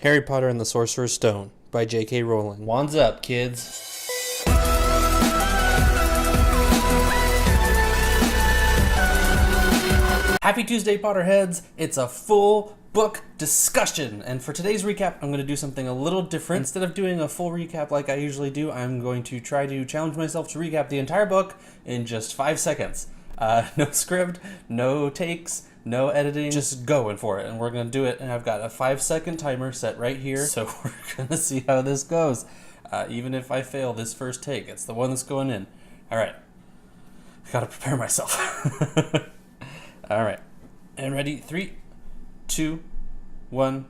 Harry Potter and the Sorcerer's Stone by J.K. Rowling. Wands up, kids. Happy Tuesday, Potterheads. It's a full book discussion, and for today's recap, I'm going to do something a little different. Instead of doing a full recap like I usually do, I'm going to try to challenge myself to recap the entire book in just 5 seconds. No script, no takes, no editing, just going for it, and we're going to do it, and I've got a 5-second timer set right here, so we're going to see how this goes. Even if I fail this first take, it's the one that's going in. Alright, I gotta prepare myself. Alright, and ready? 3, 2, 1,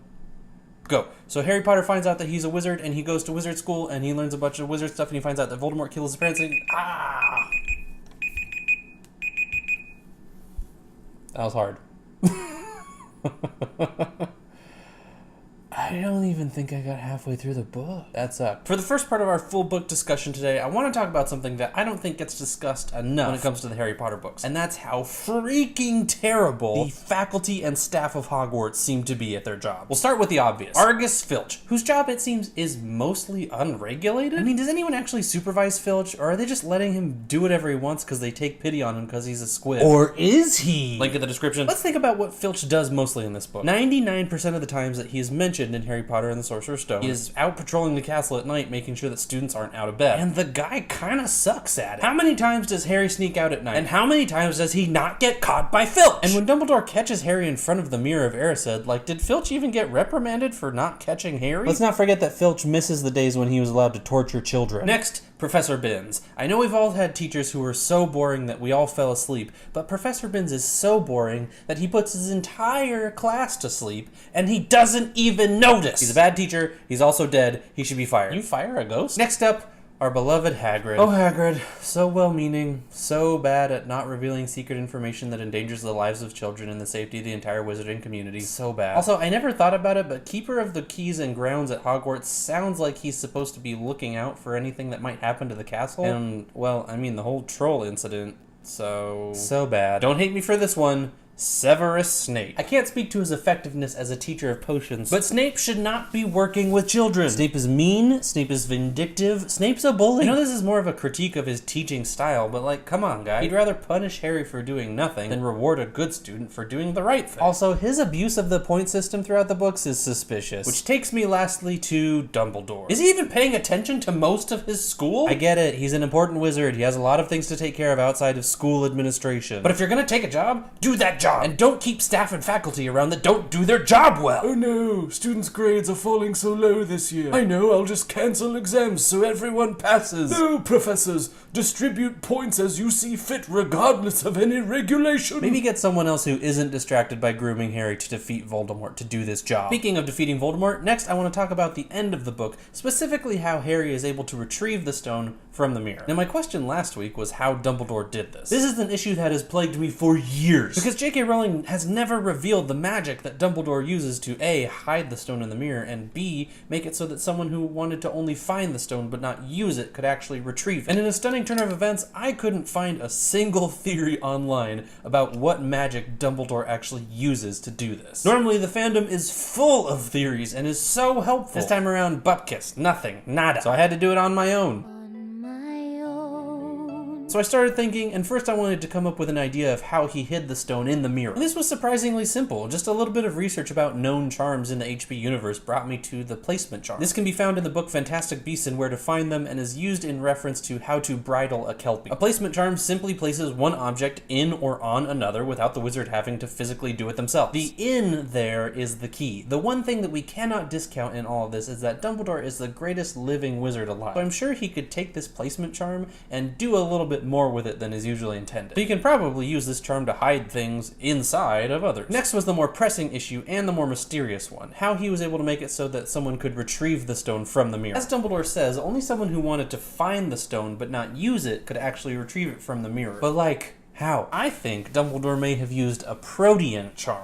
go. So Harry Potter finds out that he's a wizard, and he goes to wizard school, and he learns a bunch of wizard stuff, and he finds out that Voldemort kills his parents, and that was hard. I don't even think I got halfway through the book. That sucked. For the first part of our full book discussion today, I want to talk about something that I don't think gets discussed enough when it comes to the Harry Potter books. And that's how freaking terrible the faculty and staff of Hogwarts seem to be at their job. We'll start with the obvious. Argus Filch, whose job it seems is mostly unregulated. I mean, does anyone actually supervise Filch, or are they just letting him do whatever he wants because they take pity on him because he's a squib? Or is he? Link in the description. Let's think about what Filch does mostly in this book. 99% of the times that he is mentioned in Harry Potter and the Sorcerer's Stone, he is out patrolling the castle at night, making sure that students aren't out of bed. And the guy kind of sucks at it. How many times does Harry sneak out at night? And how many times does he not get caught by Filch? And when Dumbledore catches Harry in front of the Mirror of Erised, did Filch even get reprimanded for not catching Harry? Let's not forget that Filch misses the days when he was allowed to torture children. Next, Professor Binns. I know we've all had teachers who were so boring that we all fell asleep, but Professor Binns is so boring that he puts his entire class to sleep, and he doesn't even notice. He's a bad teacher, he's also dead, he should be fired. You fire a ghost? Next up, our beloved Hagrid. Oh, Hagrid, so well-meaning, so bad at not revealing secret information that endangers the lives of children and the safety of the entire wizarding community. So bad. Also, I never thought about it, but Keeper of the Keys and Grounds at Hogwarts sounds like he's supposed to be looking out for anything that might happen to the castle. And, well, I mean, the whole troll incident, so bad. Don't hate me for this one. Severus Snape. I can't speak to his effectiveness as a teacher of potions, but Snape should not be working with children. Snape is mean, Snape is vindictive, Snape's a bully. I know this is more of a critique of his teaching style, but come on, guy. He'd rather punish Harry for doing nothing than reward a good student for doing the right thing. Also, his abuse of the point system throughout the books is suspicious. Which takes me lastly to Dumbledore. Is he even paying attention to most of his school? I get it, he's an important wizard, he has a lot of things to take care of outside of school administration. But if you're gonna take a job, do that job! And don't keep staff and faculty around that don't do their job well. Oh no, students' grades are falling so low this year. I know, I'll just cancel exams so everyone passes. No, professors, distribute points as you see fit regardless of any regulation. Maybe get someone else who isn't distracted by grooming Harry to defeat Voldemort to do this job. Speaking of defeating Voldemort, next I want to talk about the end of the book, specifically how Harry is able to retrieve the stone from the mirror. Now my question last week was how Dumbledore did this. This is an issue that has plagued me for years, because J.K. Rowling has never revealed the magic that Dumbledore uses to A, hide the stone in the mirror, and B, make it so that someone who wanted to only find the stone but not use it could actually retrieve it. And in a stunning turn of events, I couldn't find a single theory online about what magic Dumbledore actually uses to do this. Normally the fandom is full of theories and is so helpful. This time around, bupkis, nothing, nada. So I had to do it on my own. So I started thinking, and first I wanted to come up with an idea of how he hid the stone in the mirror. And this was surprisingly simple. Just a little bit of research about known charms in the HP universe brought me to the placement charm. This can be found in the book Fantastic Beasts and Where to Find Them, and is used in reference to how to bridle a Kelpie. A placement charm simply places one object in or on another without the wizard having to physically do it themselves. The "in" there is the key. The one thing that we cannot discount in all of this is that Dumbledore is the greatest living wizard alive. So I'm sure he could take this placement charm and do a little bit more with it than is usually intended. But you can probably use this charm to hide things inside of others. Next was the more pressing issue and the more mysterious one, how he was able to make it so that someone could retrieve the stone from the mirror. As Dumbledore says, only someone who wanted to find the stone but not use it could actually retrieve it from the mirror. But how? I think Dumbledore may have used a protean charm.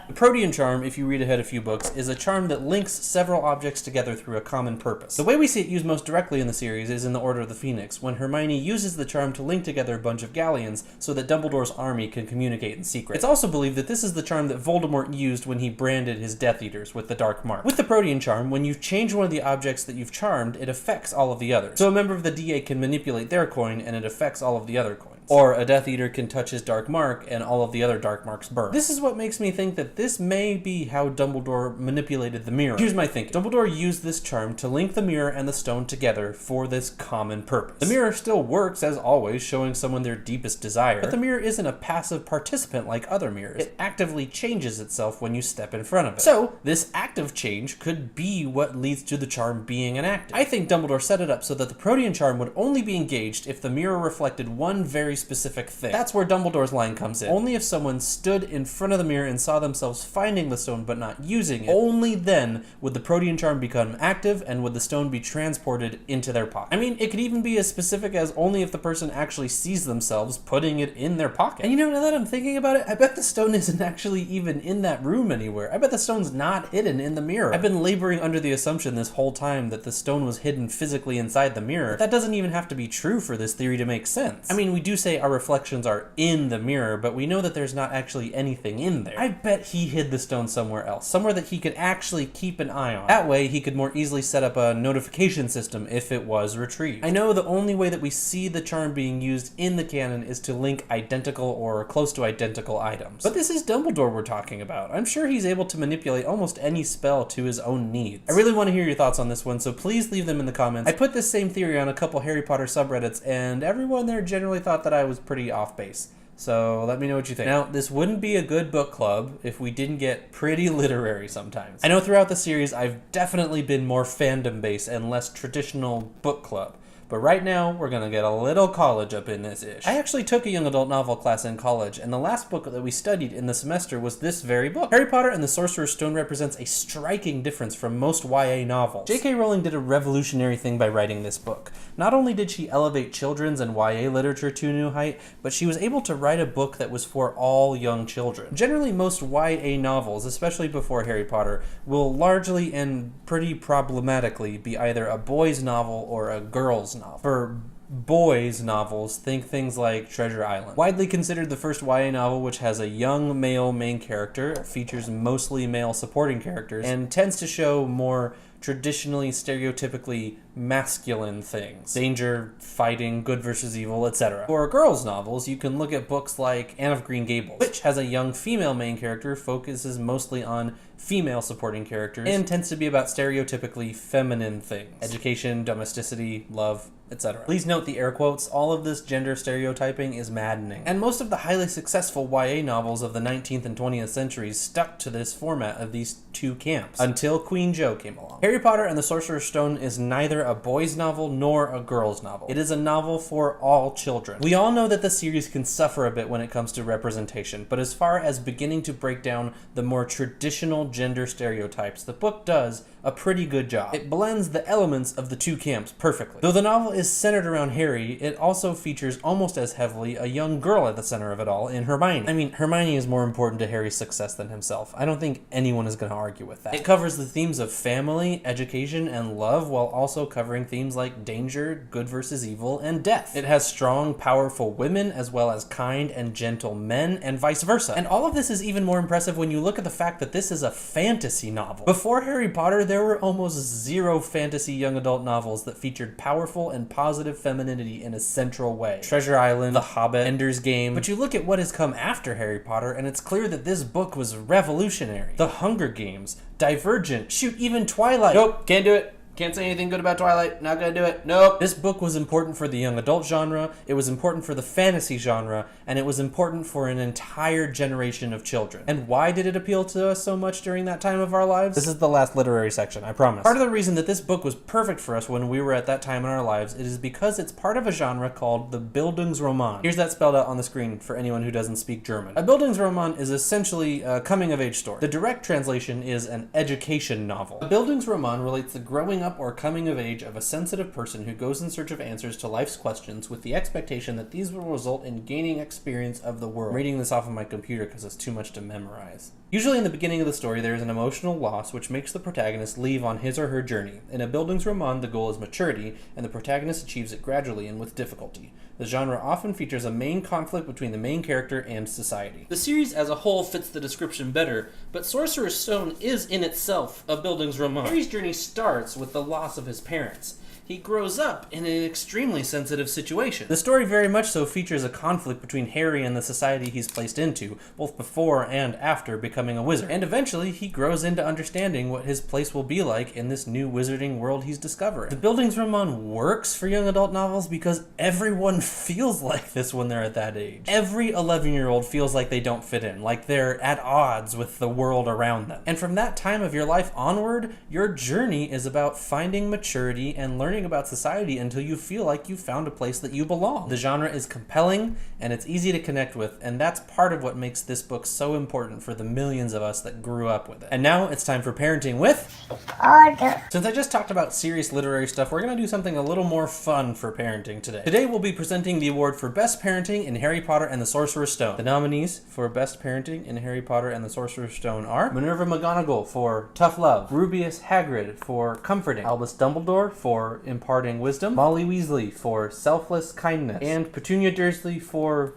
The Protean charm, if you read ahead a few books, is a charm that links several objects together through a common purpose. The way we see it used most directly in the series is in the Order of the Phoenix, when Hermione uses the charm to link together a bunch of galleons so that Dumbledore's army can communicate in secret. It's also believed that this is the charm that Voldemort used when he branded his Death Eaters with the Dark Mark. With the Protean charm, when you change one of the objects that you've charmed, it affects all of the others. So a member of the DA can manipulate their coin and it affects all of the other coins. Or a Death Eater can touch his Dark Mark and all of the other Dark Marks burn. This is what makes me think that this may be how Dumbledore manipulated the mirror. Here's my thinking. Dumbledore used this charm to link the mirror and the stone together for this common purpose. The mirror still works as always, showing someone their deepest desire, but the mirror isn't a passive participant like other mirrors. It actively changes itself when you step in front of it. So this active change could be what leads to the charm being enacted. I think Dumbledore set it up so that the Protean charm would only be engaged if the mirror reflected one very specific thing. That's where Dumbledore's line comes in. Only if someone stood in front of the mirror and saw themselves finding the stone but not using it, only then would the Protean charm become active and would the stone be transported into their pocket. I mean, it could even be as specific as only if the person actually sees themselves putting it in their pocket. And you know, now that I'm thinking about it, I bet the stone isn't actually even in that room anywhere. I bet the stone's not hidden in the mirror. I've been laboring under the assumption this whole time that the stone was hidden physically inside the mirror. But that doesn't even have to be true for this theory to make sense. I mean, we do say our reflections are in the mirror, but we know that there's not actually anything in there. I bet he hid the stone somewhere else, somewhere that he could actually keep an eye on. That way, he could more easily set up a notification system if it was retrieved. I know the only way that we see the charm being used in the canon is to link identical or close to identical items. But this is Dumbledore we're talking about. I'm sure he's able to manipulate almost any spell to his own needs. I really want to hear your thoughts on this one, so please leave them in the comments. I put this same theory on a couple Harry Potter subreddits, and everyone there generally thought that I was pretty off base. So let me know what you think. Now, this wouldn't be a good book club if we didn't get pretty literary sometimes. I know throughout the series, I've definitely been more fandom-based and less traditional book club. But right now, we're gonna get a little college up in this ish. I actually took a young adult novel class in college, and the last book that we studied in the semester was this very book. Harry Potter and the Sorcerer's Stone represents a striking difference from most YA novels. J.K. Rowling did a revolutionary thing by writing this book. Not only did she elevate children's and YA literature to a new height, but she was able to write a book that was for all young children. Generally, most YA novels, especially before Harry Potter, will largely and pretty problematically be either a boys' novel or a girls' novel. For boys' novels, think things like Treasure Island. Widely considered the first YA novel which has a young male main character, features mostly male supporting characters, and tends to show more traditionally, stereotypically masculine things. Danger, fighting, good versus evil, etc. For girls' novels, you can look at books like Anne of Green Gables, which has a young female main character, focuses mostly on female supporting characters, and tends to be about stereotypically feminine things. Education, domesticity, love, etc. Please note the air quotes. All of this gender stereotyping is maddening. And most of the highly successful YA novels of the 19th and 20th centuries stuck to this format of these two camps, until Queen Jo came along. Harry Potter and the Sorcerer's Stone is neither a boys' novel nor a girls' novel. It is a novel for all children. We all know that the series can suffer a bit when it comes to representation, but as far as beginning to break down the more traditional gender stereotypes, the book does a pretty good job. It blends the elements of the two camps perfectly. Though the novel is centered around Harry, it also features almost as heavily a young girl at the center of it all in Hermione. I mean, Hermione is more important to Harry's success than himself. I don't think anyone is going to argue with that. It covers the themes of family, education, and love, while also covering themes like danger, good versus evil, and death. It has strong, powerful women, as well as kind and gentle men, and vice versa. And all of this is even more impressive when you look at the fact that this is a fantasy novel. Before Harry Potter, there were almost zero fantasy young adult novels that featured powerful and positive femininity in a central way. Treasure Island, The Hobbit, Ender's Game. But you look at what has come after Harry Potter, and it's clear that this book was revolutionary. The Hunger Games, Divergent, shoot, even Twilight. Nope, can't do it. Can't say anything good about Twilight. Not gonna do it. Nope. This book was important for the young adult genre, it was important for the fantasy genre, and it was important for an entire generation of children. And why did it appeal to us so much during that time of our lives? This is the last literary section, I promise. Part of the reason that this book was perfect for us when we were at that time in our lives, it is because it's part of a genre called the Bildungsroman. Here's that spelled out on the screen for anyone who doesn't speak German. A Bildungsroman is essentially a coming-of-age story. The direct translation is an education novel. A Bildungsroman relates the growing up or coming of age of a sensitive person who goes in search of answers to life's questions with the expectation that these will result in gaining experience of the world. I'm reading this off of my computer because it's too much to memorize. Usually in the beginning of the story, there is an emotional loss which makes the protagonist leave on his or her journey. In a Bildungsroman, the goal is maturity, and the protagonist achieves it gradually and with difficulty. The genre often features a main conflict between the main character and society. The series as a whole fits the description better, but Sorcerer's Stone is in itself a Bildungsroman. Harry's journey starts with the loss of his parents. He grows up in an extremely sensitive situation. The story very much so features a conflict between Harry and the society he's placed into, both before and after becoming a wizard. And eventually, he grows into understanding what his place will be like in this new wizarding world he's discovering. The Bildungsroman works for young adult novels because everyone feels like this when they're at that age. Every 11-year-old feels like they don't fit in, like they're at odds with the world around them. And from that time of your life onward, your journey is about finding maturity and learning about society until you feel like you've found a place that you belong. The genre is compelling and it's easy to connect with, and that's part of what makes this book so important for the millions of us that grew up with it. And now it's time for Parenting with Arthur. Since I just talked about serious literary stuff, we're going to do something a little more fun for parenting today. Today we'll be presenting the award for Best Parenting in Harry Potter and the Sorcerer's Stone. The nominees for Best Parenting in Harry Potter and the Sorcerer's Stone are Minerva McGonagall for Tough Love, Rubeus Hagrid for Comforting, Albus Dumbledore for Imparting Wisdom, Molly Weasley for Selfless Kindness, and Petunia Dursley for,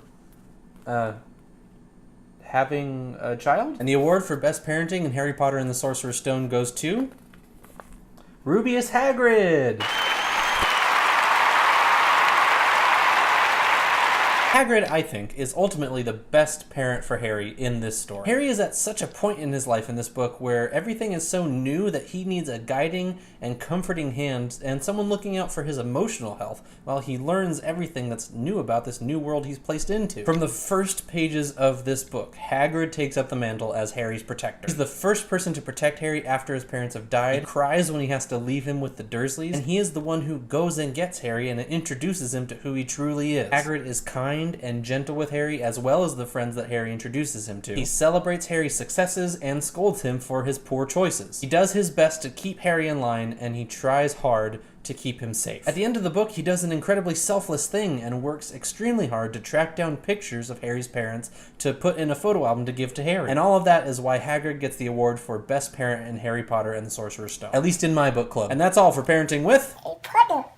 having a child? And the award for Best Parenting in Harry Potter and the Sorcerer's Stone goes to Rubeus Hagrid! Hagrid, I think, is ultimately the best parent for Harry in this story. Harry is at such a point in his life in this book where everything is so new that he needs a guiding and comforting hand and someone looking out for his emotional health while he learns everything that's new about this new world he's placed into. From the first pages of this book, Hagrid takes up the mantle as Harry's protector. He's the first person to protect Harry after his parents have died. He cries when he has to leave him with the Dursleys, and he is the one who goes and gets Harry and introduces him to who he truly is. Hagrid is kind and gentle with Harry as well as the friends that Harry introduces him to. He celebrates Harry's successes and scolds him for his poor choices. He does his best to keep Harry in line, and he tries hard to keep him safe. At the end of the book, he does an incredibly selfless thing and works extremely hard to track down pictures of Harry's parents to put in a photo album to give to Harry. And all of that is why Hagrid gets the award for Best Parent in Harry Potter and the Sorcerer's Stone. At least in my book club. And that's all for Parenting with Harry Potter.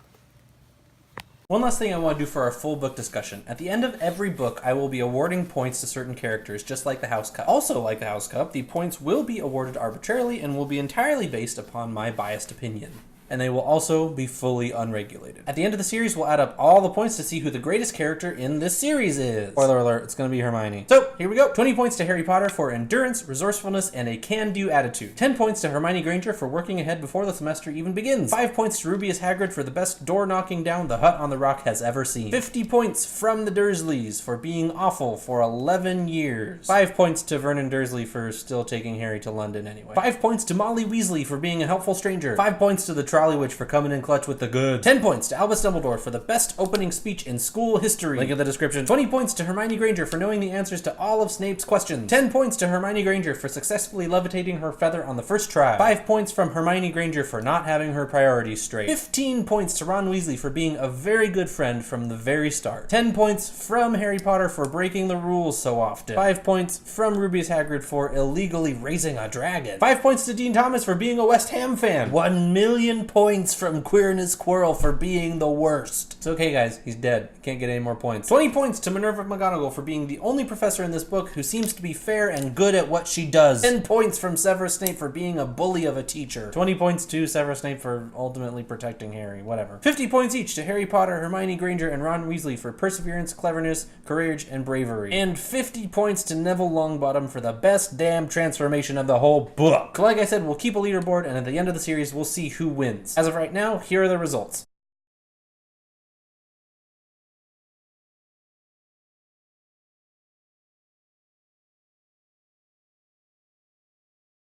One last thing I want to do for our full book discussion. At the end of every book, I will be awarding points to certain characters, just like the House Cup. Also like the House Cup, the points will be awarded arbitrarily and will be entirely based upon my biased opinion. And they will also be fully unregulated. At the end of the series, we'll add up all the points to see who the greatest character in this series is. Spoiler alert, it's gonna be Hermione. So, here we go. 20 points to Harry Potter for endurance, resourcefulness, and a can-do attitude. 10 points to Hermione Granger for working ahead before the semester even begins. 5 points to Rubeus Hagrid for the best door knocking down the hut on the rock has ever seen. 50 points from the Dursleys for being awful for 11 years. 5 points to Vernon Dursley for still taking Harry to London anyway. 5 points to Molly Weasley for being a helpful stranger. 5 points to the Trolley Witch for coming in clutch with the goods. 10 points to Albus Dumbledore for the best opening speech in school history. Link in the description. 20 points to Hermione Granger for knowing the answers to all of Snape's questions. 10 points to Hermione Granger for successfully levitating her feather on the first try. 5 points from Hermione Granger for not having her priorities straight. 15 points to Ron Weasley for being a very good friend from the very start. 10 points from Harry Potter for breaking the rules so often. 5 points from Rubeus Hagrid for illegally raising a dragon. 5 points to Dean Thomas for being a West Ham fan. 1 million points from Queerness Squirrel for being the worst. It's okay, guys. He's dead. Can't get any more points. 20 points to Minerva McGonagall for being the only professor in this book who seems to be fair and good at what she does. 10 points from Severus Snape for being a bully of a teacher. 20 points to Severus Snape for ultimately protecting Harry. Whatever. 50 points each to Harry Potter, Hermione Granger, and Ron Weasley for perseverance, cleverness, courage, and bravery. And 50 points to Neville Longbottom for the best damn transformation of the whole book. So like I said, we'll keep a leaderboard, and at the end of the series, we'll see who wins. As of right now, here are the results.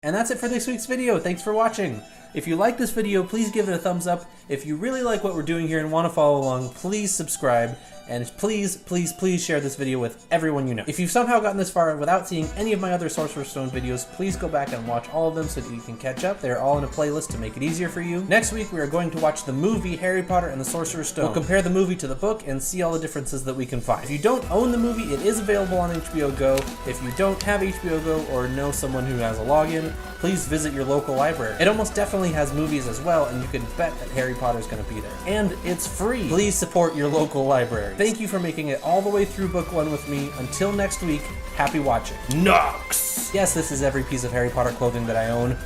And that's it for this week's video. Thanks for watching. If you like this video, please give it a thumbs up. If you really like what we're doing here and want to follow along, please subscribe. and please, please, please share this video with everyone you know. If you've somehow gotten this far without seeing any of my other Sorcerer's Stone videos, please go back and watch all of them so that you can catch up. They're all in a playlist to make it easier for you. Next week, we are going to watch the movie Harry Potter and the Sorcerer's Stone. We'll compare the movie to the book and see all the differences that we can find. If you don't own the movie, it is available on HBO Go. If you don't have HBO Go or know someone who has a login, please visit your local library. It almost definitely has movies as well, and you can bet that Harry Potter's gonna be there. And it's free. Please support your local library. Thank you for making it all the way through book 1 with me. Until next week, happy watching. Nox! Yes, this is every piece of Harry Potter clothing that I own.